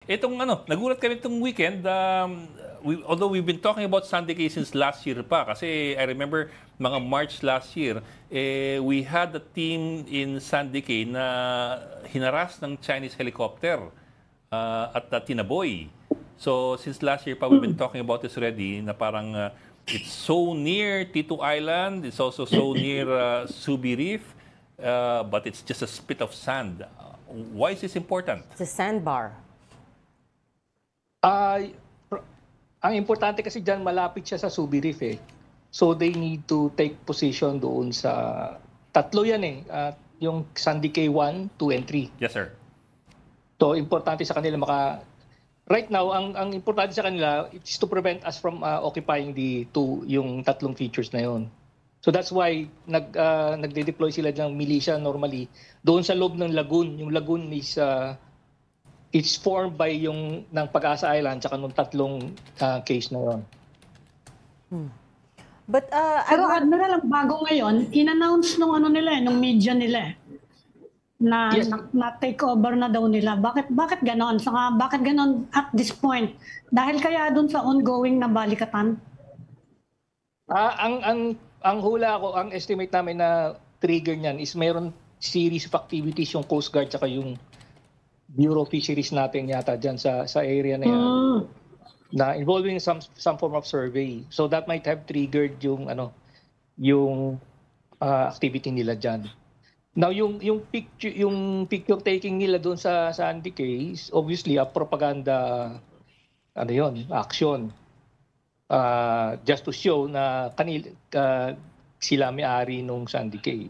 Itong nagulat kami itong weekend, although we've been talking about Sandy Cay since last year pa, kasi I remember mga March last year, we had a team in Sandy Cay na hinaras ng Chinese helicopter at Tinaboy. So since last year pa, we've been talking about this already, na parang it's so near Titu Island, it's also so near Subi Reef, but it's just a spit of sand. Why is this important? It's a sandbar. Ang importante kasi dyan, malapit siya sa Subi Reef eh. So they need to take position doon sa... Tatlo yan eh. Yung Sandy Cay 1, 2, and 3. Yes, sir. So importante sa kanila Right now, ang importante sa kanila is to prevent us from occupying yung tatlong features na yon. So that's why nagde-deploy sila ng militia normally doon sa loob ng lagoon. Yung lagoon is it's formed by yung ng Pag-asa Island tsaka nung tatlong case na yon. But pero Admiral, bago ngayon, in-announce nung nung media nila na yes, na take over na daw nila. Bakit ganon? Saka bakit ganon at this point? Dahil kaya doon sa ongoing na balikatan? Ang hula ko, ang estimate namin na trigger niyan is mayroon series of activities yung Coast Guard tsaka yung Bureau of Fisheries natin yata dyan sa area na yan na involving some form of survey. So that might have triggered yung activity nila dyan. Now yung picture taking nila doon sa Sandy Cay, obviously a propaganda action. Just to show na sila may-ari nung Sandy Cay.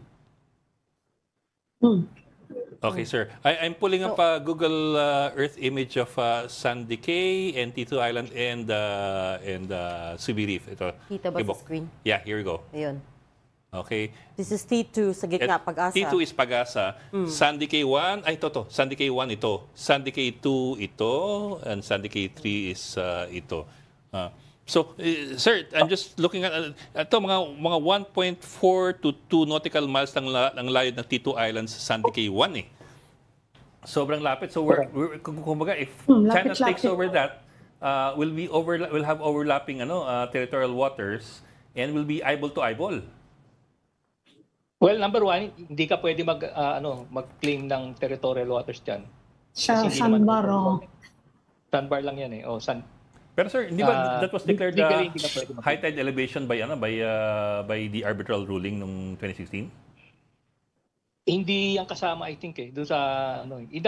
Okay, sir. I'm pulling up a Google Earth image of Sandy Cay and Titu Island and Subi Reef. Ito. Kita ba sa screen? Yeah, here we go. Ayun. Okay. This is T2 sa gitna, Pag-asa. T2 is Pag-asa. Sandy Cay 1, ito. Sandy Cay 1 ito. Sandy Cay 2 ito. And Sandy Cay 3 is ito. So, sir, I'm just looking at ito, mga 1.4 to 2 nautical miles ng layo ng Titu Island sa Sandy Cay 1 eh. Sobrang lapit. So, kumbaga, if China takes over that, we'll have overlapping territorial waters and will be eyeball to eyeball. Well, number one, hindi ka pwede mag-claim ng territorial waters dyan. Sandbar, Sandbar lang yan eh. Pero sir, hindi ba that was declared high tide elevation by the arbitral ruling noong 2016? Hindi yan kasama, I think eh. Doon sa it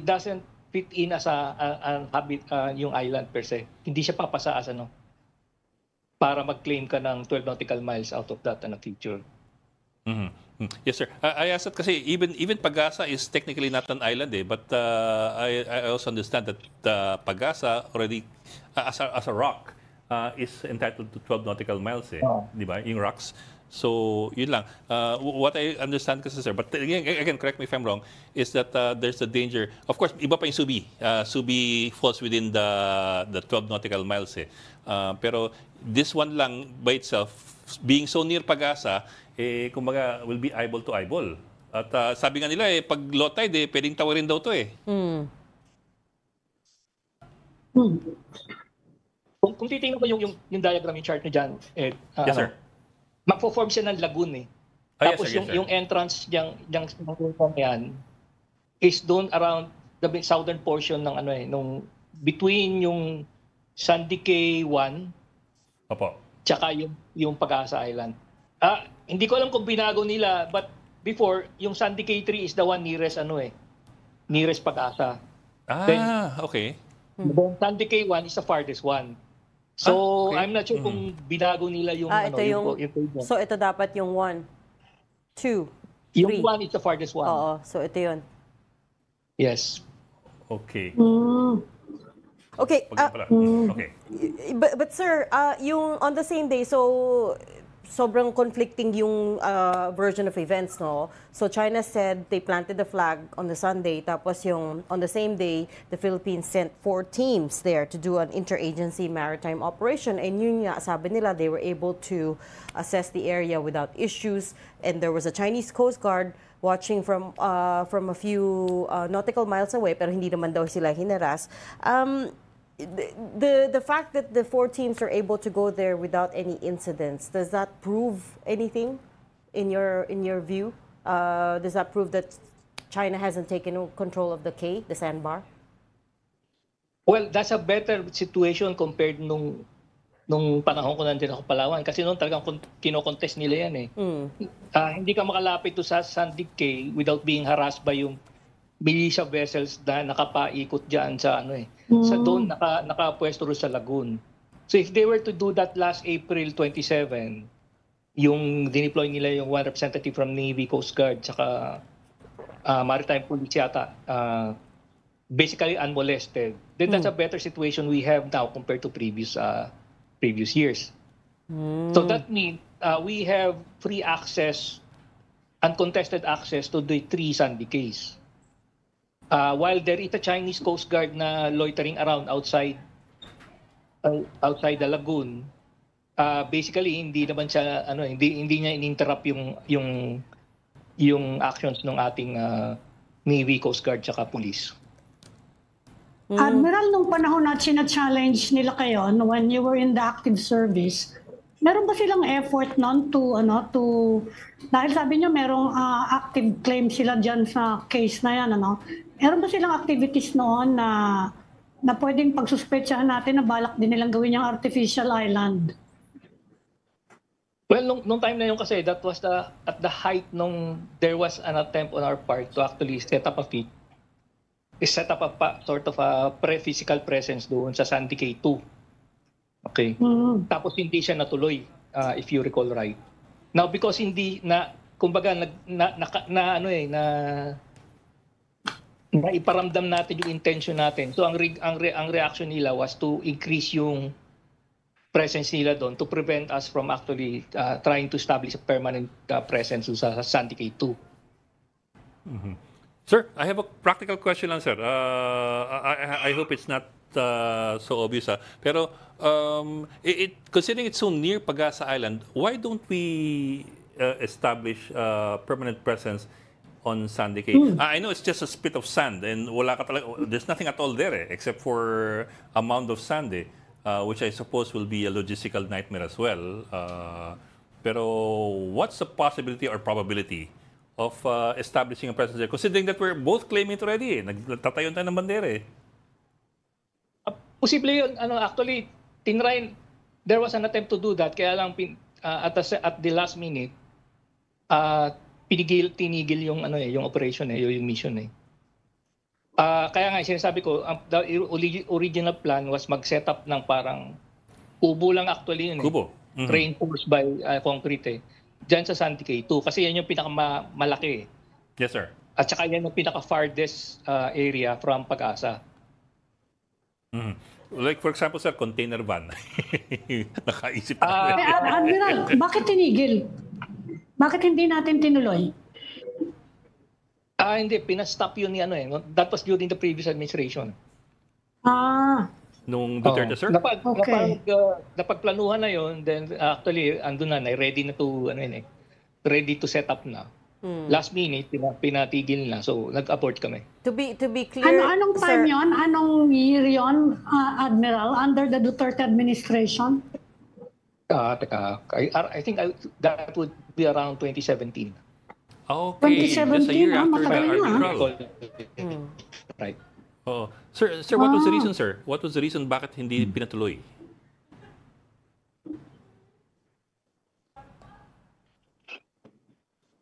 doesn't fit in as an habit yung island per se. Hindi siya papasa as para mag-claim ka ng 12 nautical miles out of that feature. Yes, sir. I asked that kasi even Pag-asa is technically not an island but I also understand that Pag-asa already as a rock is entitled to 12 nautical miles di ba? Yung rocks. So, yun lang. What I understand kasi, sir, but again, correct me if I'm wrong, is that there's a danger. Of course, iba pa yung Subi. Subi falls within the 12 nautical miles pero this one lang by itself, being so near Pag-asa, kumbaga, will be eyeball to eyeball. At sabi nga nila, pag low tide, pwedeng tawarin daw to Kung titingnan ko yung diagram, yung chart nyo dyan, yes, sir. Magpo-form siya ng lagoon Tapos yes, sir. yung entrance diyang yan is doon around the southern portion ng nung between yung Sandy Cay 1 tsaka yung Pag-asa Island. Hindi ko alam kung binago nila, but before, yung Sandy Cay 3 is the one nearest nearest Pag-asa. Okay. Then Sandy Cay 1 is the farthest one. So, okay. I'm not sure kung binago nila yung ito yung so ito dapat yung 1, 2, 3. Yung 1 is the farthest one. Oo, so ito yun. Yes. Okay. Okay. Okay. But sir, yung on the same day, so sobrang conflicting yung version of events, no? So China said they planted the flag on the Sunday, tapos yung on the same day, the Philippines sent 4 teams there to do an interagency maritime operation. And yun nga, sabi nila, they were able to assess the area without issues. And there was a Chinese Coast Guard watching from a few nautical miles away, pero hindi naman daw sila hinaras. The fact that the 4 teams are able to go there without any incidents, does that prove anything in your view? Does that prove that China hasn't taken control of the sandbar? Well, that's a better situation compared nung panahon ko nandun ako Palawan. Kasi noon talagang kino-contest nila yan eh. Hindi ka makalapit to sa Sandy Cay without being harassed by yung militia vessels na nakapaikot dyan sa sa doon nakapwesto rin sa lagoon. So if they were to do that last April 27, yung dineploy nila yung one representative from Navy, Coast Guard, saka Maritime Police yata, basically unmolested, then that's a better situation we have now compared to previous years. So that means we have free access, uncontested access to the 3 Sandy Cays. While there is a Chinese Coast Guard na loitering around outside the lagoon, basically hindi naman siya hindi niya in-interrupt yung actions ng ating Navy, Coast Guard, saka police. Admiral, nung panahon na challenge nila kayo, when you were in the active service, meron ba silang effort noon dahil sabi niyo merong active claim sila dyan sa case na yan, meron ba silang activities noon na pwedeng pagsuspetsahan natin na balak din nilang gawin yung artificial island? Well, nung time na yun kasi, that was at the height there was an attempt on our part to actually set up a sort of a physical presence doon sa Sandy Cay 2. Okay. Tapos hindi siya natuloy, if you recall right. Now because hindi kumbaga iparamdam natin yung intention natin. So ang reaction nila was to increase yung presence nila doon to prevent us from actually trying to establish a permanent presence sa Sandy Cay 2. Sir, I have a practical question lang, sir. I hope it's not so obvious. Pero considering it's so near Pagasa Island, why don't we establish permanent presence on Sandy Cay? I know it's just a spit of sand and there's nothing at all there except for a mound of sand, which I suppose will be a logistical nightmare as well. Pero what's the possibility or probability of establishing a presence there, considering that we're both claiming it already? Nagtatayon tayo ng bandera Posible yun. Actually, there was an attempt to do that, kaya lang at the last minute, tinigil yung yung operation yung mission Kaya nga sinasabi ko, the original plan was mag-set up ng parang kubo lang actually yun Kubo. Reinforced by concrete diyan sa Sandy Cay 2 kasi yan yung pinakamalaki. Yes, sir. At saka yan yung pinaka-farthest area from Pag-asa. Like for example, sir, container van. Nakaisip na. Admiral, bakit tinigil? Bakit hindi natin tinuloy? Hindi, pinastop yun ni That was during the previous administration. Nung Duterte, sir? Napagplanuhan na yun, then actually, andun na, ready na to, ready to set up na. Last minute, pinatigil na. So, nag-abort kami. To be clear, anong time yon? Anong year yon, Admiral, under the Duterte administration? I think that would be around 2017. Okay. 2017, just a year after matagal the na. arbitral. Right. Oh. Sir, what was the reason, sir? What was the reason bakit hindi pinatuloy?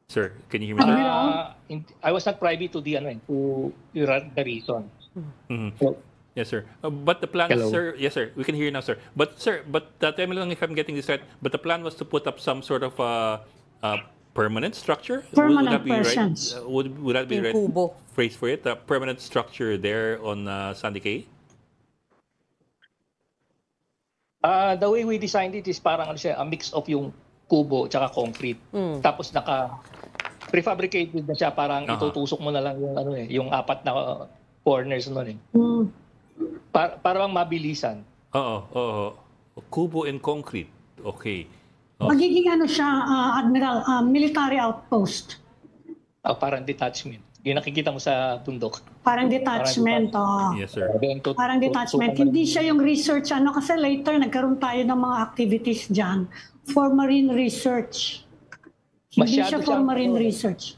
Sir, can you hear me, sir? I was not privy to the reason. So, Yes, sir. But the plan, Hello. sir, yes, sir, we can hear you now, sir. But, sir, tell me lang if I'm getting this right, but the plan was to put up some sort of permanent structure? Permanent would that be presence. right? Would that be Yung right kubo. phrase for it? A permanent structure there on Sandy Cay? the way we designed it is parang siya, a mix of yung kubo tsaka concrete. Tapos prefabricated na siya, parang itutusok mo na lang yung yung apat na corners noon Para bang mabilisan. Oo. Kubo and concrete. Okay. Magiging siya, Admiral, military outpost. Parang detachment. Yung nakikita mo sa bundok. Parang detachment, oh. Yes, sir. Parang detachment. Hindi siya yung research, kasi later nagkaroon tayo ng mga activities dyan for marine research. Hindi Masyado siya for siyang- marine research.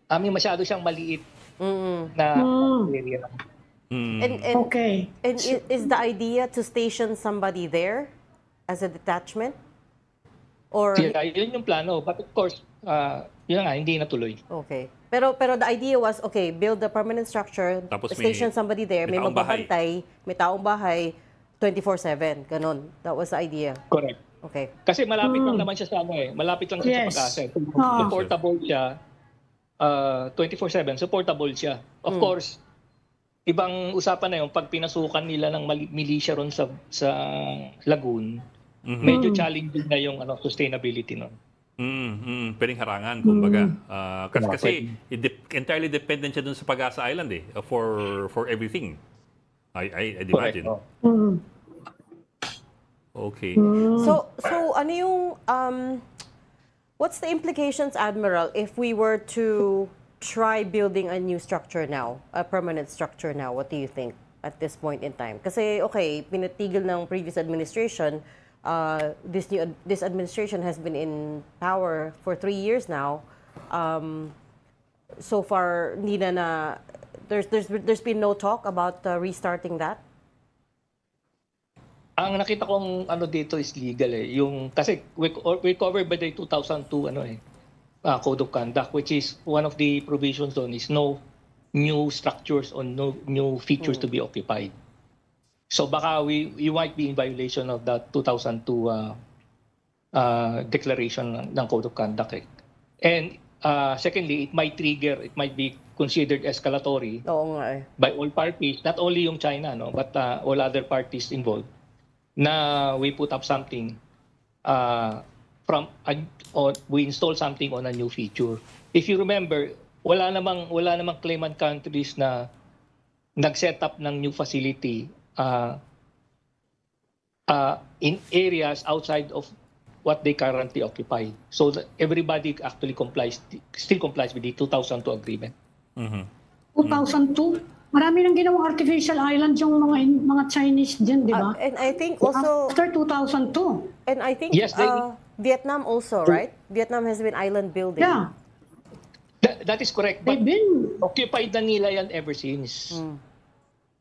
Masyado siyang maliit na area. And Okay. is the idea to station somebody there as a detachment? Or Yeah, yun yung plano. But of course, yun nga, hindi natuloy. okay. Pero the idea was, okay, build a permanent structure, Tapos station somebody there, may taong bahay. magbabantay, may taong bahay, 24/7, ganun. That was the idea. Correct. Okay. Kasi malapit lang naman siya sa malapit lang siya Yes. sa pag-asa. Ah. Supportable siya, 24/7, supportable siya. Of course, ibang usapan na yung pag pinasukan nila ng militia ron sa lagoon, medyo challenging na yung sustainability nun. Pwedeng harangan, kumbaga. Kasi entirely dependent siya dun sa Pag-asa Island for everything. I'd imagine. Correct. Okay. So ano yung what's the implications, Admiral, if we were to try building a new structure now, a permanent structure now? What do you think at this point in time? Kasi okay, pinatigil ng previous administration. This administration has been in power for 3 years now. So far, there's been no talk about restarting that. Ang nakita kong dito is legal kasi we covered by the 2002 Code of Conduct, which is one of the provisions on is no new structures or no new features to be occupied. So baka you might be in violation of that 2002 declaration ng Code of Conduct. And secondly, it might be considered escalatory Oo nga by all parties, not only yung China, but all other parties involved, na we put up something or we install something on a new feature. If you remember, wala namang claimant countries na nag-set up ng new facility in areas outside of what they currently occupy. So everybody actually still complies with the 2002 agreement. 2002? Marami nang ginawang artificial island yung mga Chinese din, di ba? And I think also, After 2002. and I think Yes, Vietnam also, right? Vietnam has been island building. Yeah. That is correct. They've But been. occupied na nila yan ever since.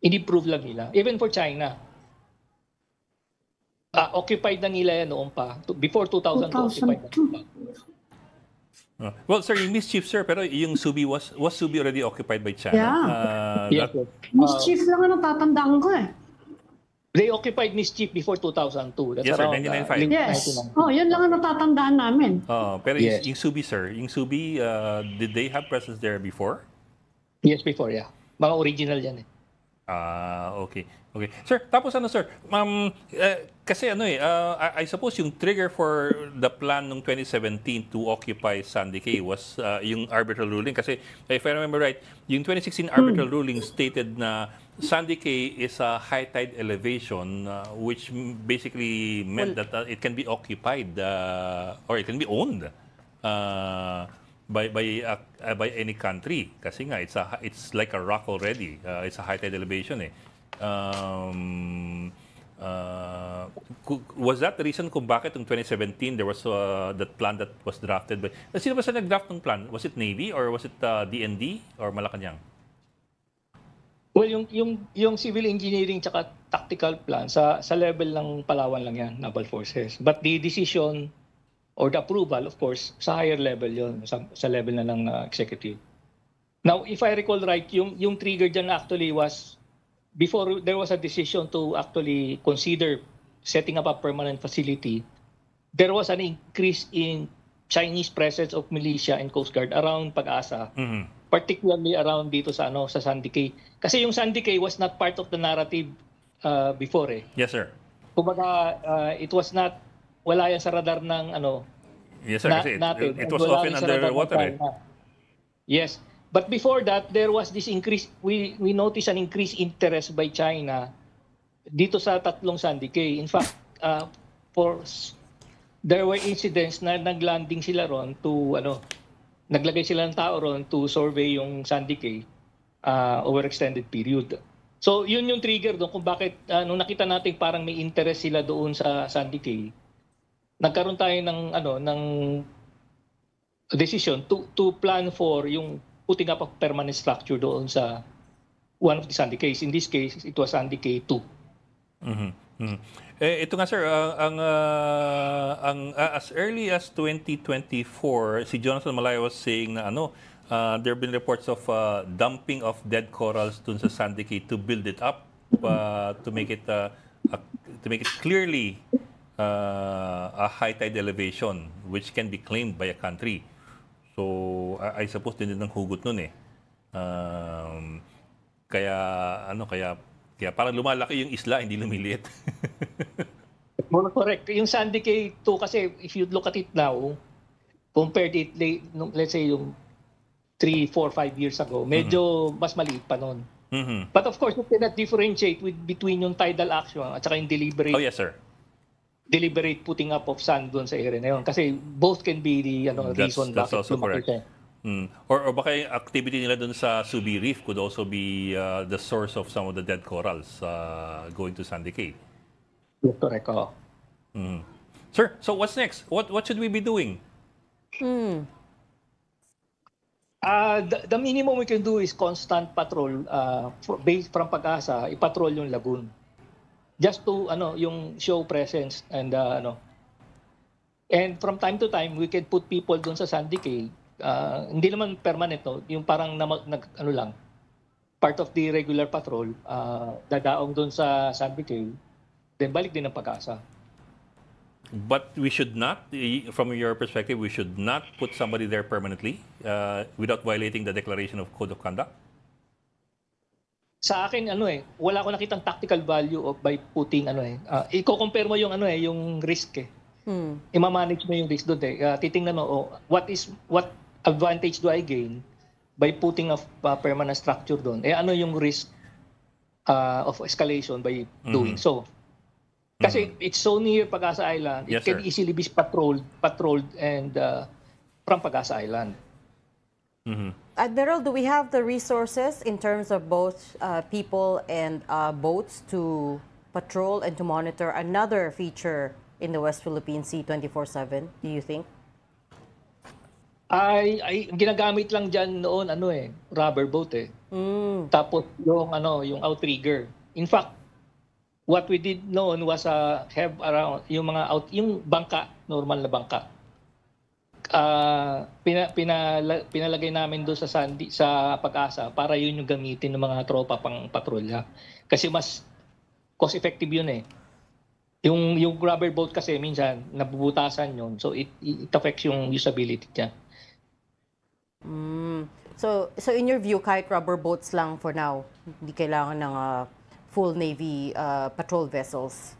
In-improve lang nila. Even for China. Occupied na nila yan noon pa. Before 2002, occupied na nila. Well, sir, yung mischief, sir, pero yung Subi was Subi already occupied by China? Yes, sir. Mischief lang ang natatandaan ko They occupied Mischief before 2002. That's Yes, sir, around 1995. Yes. 1999. Yun lang ang natatandaan namin. Pero Yes. yung Subi, sir, did they have presence there before? Yes, before, yeah. Mga original yan Okay. Sir, tapos sir? Kasi I suppose yung trigger for the plan ng 2017 to occupy Sandy Cay was yung arbitral ruling. Kasi if I remember right, yung 2016 arbitral ruling stated na Sandy Cay is a high tide elevation, which basically meant that it can be occupied or it can be owned by any country. Kasi nga it's like a rock already. It's a high tide elevation was that the reason kung bakit in 2017 there was that plan that was drafted by... Sino ba sa nag-draft ng plan? Was it Navy or was it DND or Malacanang? Well, yung civil engineering tsaka tactical plan, sa level ng Palawan lang yan, Naval Forces. But the decision or the approval, of course, sa higher level yon, sa level na ng executive. Now, if I recall right, yung trigger dyan actually was before there was a decision to actually consider setting up a permanent facility, there was an increase in Chinese presence of militia and Coast Guard around Pag-asa, particularly around dito sa Sandy Cay. Kasi yung Sandy Cay was not part of the narrative before Yes, sir. Kumbaga, it was not, wala yan sa radar ng Yes, sir. Kasi it was Wala often rin sa radar ng underwater China. Yes. But before that, there was this increase, we noticed an increased interest by China dito sa tatlong Sandy Cay. In fact, there were incidents na naglanding sila ron to naglagay sila ng tao ron to survey yung Sandy Cay over extended period. So yun yung trigger doon kung bakit nung nakita natin parang may interest sila doon sa Sandy Cay, nagkaroon tayo ng decision to plan for yung putting up a permanent structure doon sa one of the Sandy Cays. In this case, it was Sandy Cay 2. Mhm. Mhm. Ito nga sir, as early as 2024, si Jonathan Malaya was saying na there have been reports of dumping of dead corals dun sa Sandy Cay to build it up, to make it clearly a high tide elevation which can be claimed by a country. So I suppose din ang hugot nun eh. Kaya parang lumalaki yung isla, hindi lumiliit. Correct. Yung Sandy Cay 2 kasi if you look at it now, compared it let's say yung 3, 4, 5 years ago, medyo mas maliit pa nun. But of course, you cannot differentiate between yung tidal action at saka yung deliberate. Oh yes, sir. Deliberate putting up of sand doon sa area na yun. Kasi both can be the reason That's bakit also correct. siya. Or baka yung activity nila dun sa Subi Reef could also be the source of some of the dead corals going to Sandy Cay. Correct. Sir, so what's next? What should we be doing? The minimum we can do is constant patrol based from Pag-asa, ipatrol yung lagoon. Just to yung show presence and and from time to time we can put people doon sa Sandy Cay. Hindi naman permanent, no? Yung parang lang part of the regular patrol, dadaong doon sa Sandy Cay, then balik din ng Pag-asa. But we should not, from your perspective, we should not put somebody there permanently without violating the declaration of Code of Conduct? Sa akin wala ko nakitang tactical value of by putting i-compare mo yung yung risk eh. I-manage mo yung risk doon eh. Titingnan mo what advantage do I gain by putting a permanent structure doon? Ano yung risk of escalation by doing so? Kasi it's so near Pag-asa Island, it can easily be patrolled and from Pag-asa Island. Admiral, do we have the resources in terms of both people and boats to patrol and to monitor another feature in the West Philippine Sea 24/7? Do you think? Ay ginagamit lang diyan noon rubber boat eh. Tapos yung outrigger. In fact, what we did noon was have around yung mga yung bangka, normal na bangka. Pinalagay namin doon sa Pag-asa para yun yung gamitin ng mga tropa pang patrolya. Kasi mas cost effective yun eh. Yung rubber boat kasi minsan nabubutasan yun. So it affects yung usability niya. So in your view, kahit rubber boats lang for now, hindi kailangan ng full Navy patrol vessels?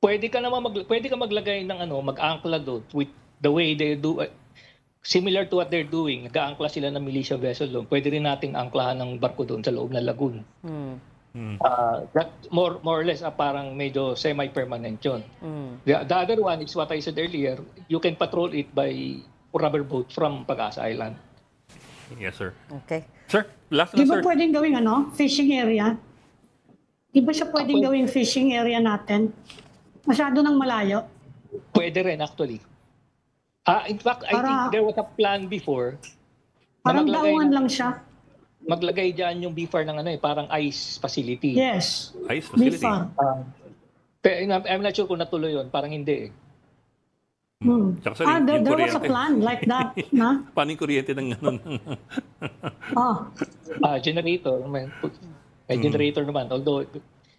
Pwede ka maglagay ng mag-angkla doon with the way they do similar to what they're doing. Nag-aangkla sila ng militia vessel doon. Pwede rin nating angklahan ng barko doon sa loob ng lagoon. That more or less parang medyo semi-permanent yun. The other one is what I said earlier, you can patrol it by rubber boat from Pag-asa Island. Yes, sir. Okay. Sir, last Di na, ba sir. pwedeng gawing fishing area? Di ba siya pwedeng gawing fishing area natin? Masyado nang malayo. Pwede rin actually. In fact, I think there was a plan before. Parang daungan lang siya. Maglagay diyan yung BFAR ng parang ice facility. Yes. Ice facility. Pero I'm not sure kung natuloy yun. Parang hindi eh. Tsaka, There was a plan like that. Na? Paano yung kuryente ng ganun? Generator. May generator naman. Although,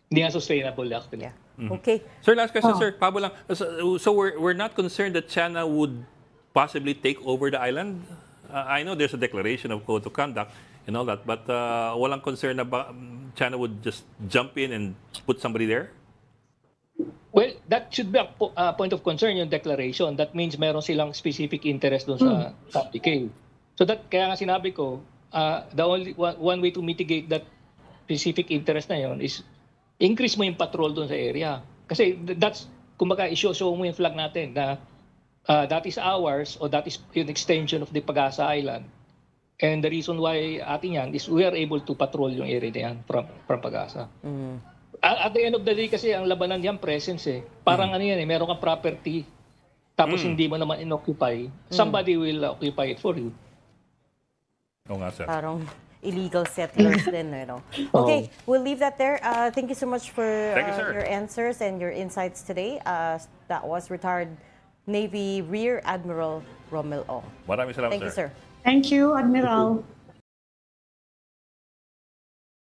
hindi nga sustainable actually. Yeah. Okay. Sir, last question, sir. Pabo lang. So we're not concerned that China would possibly take over the island? I know there's a declaration of Code of Conduct and all that, but walang concern na China would just jump in and put somebody there? Well, that should be a point of concern, yung declaration. That means meron silang specific interest doon sa Sandy Cay. So kaya nga sinabi ko, the only one way to mitigate that specific interest na yon is increase mo yung patrol doon sa area. Kasi that's, kumbaga, i-show mo yung flag natin na that is ours or that is an extension of the Pag-asa Island. And the reason why atin yan is we are able to patrol yung area na yan from Pag-asa. At the end of the day kasi ang labanan yan presence eh. Parang ano yan eh, meron kang property tapos hindi mo naman inoccupy, somebody will occupy it for you. Oo nga, sir. Parang illegal settlers din, you know. Okay, we'll leave that there. Thank you so much for Thank you, sir. your answers and your insights today. That was retired Navy Rear Admiral Romel Ong. Maraming salamat, Thank you, sir. Thank you, Admiral.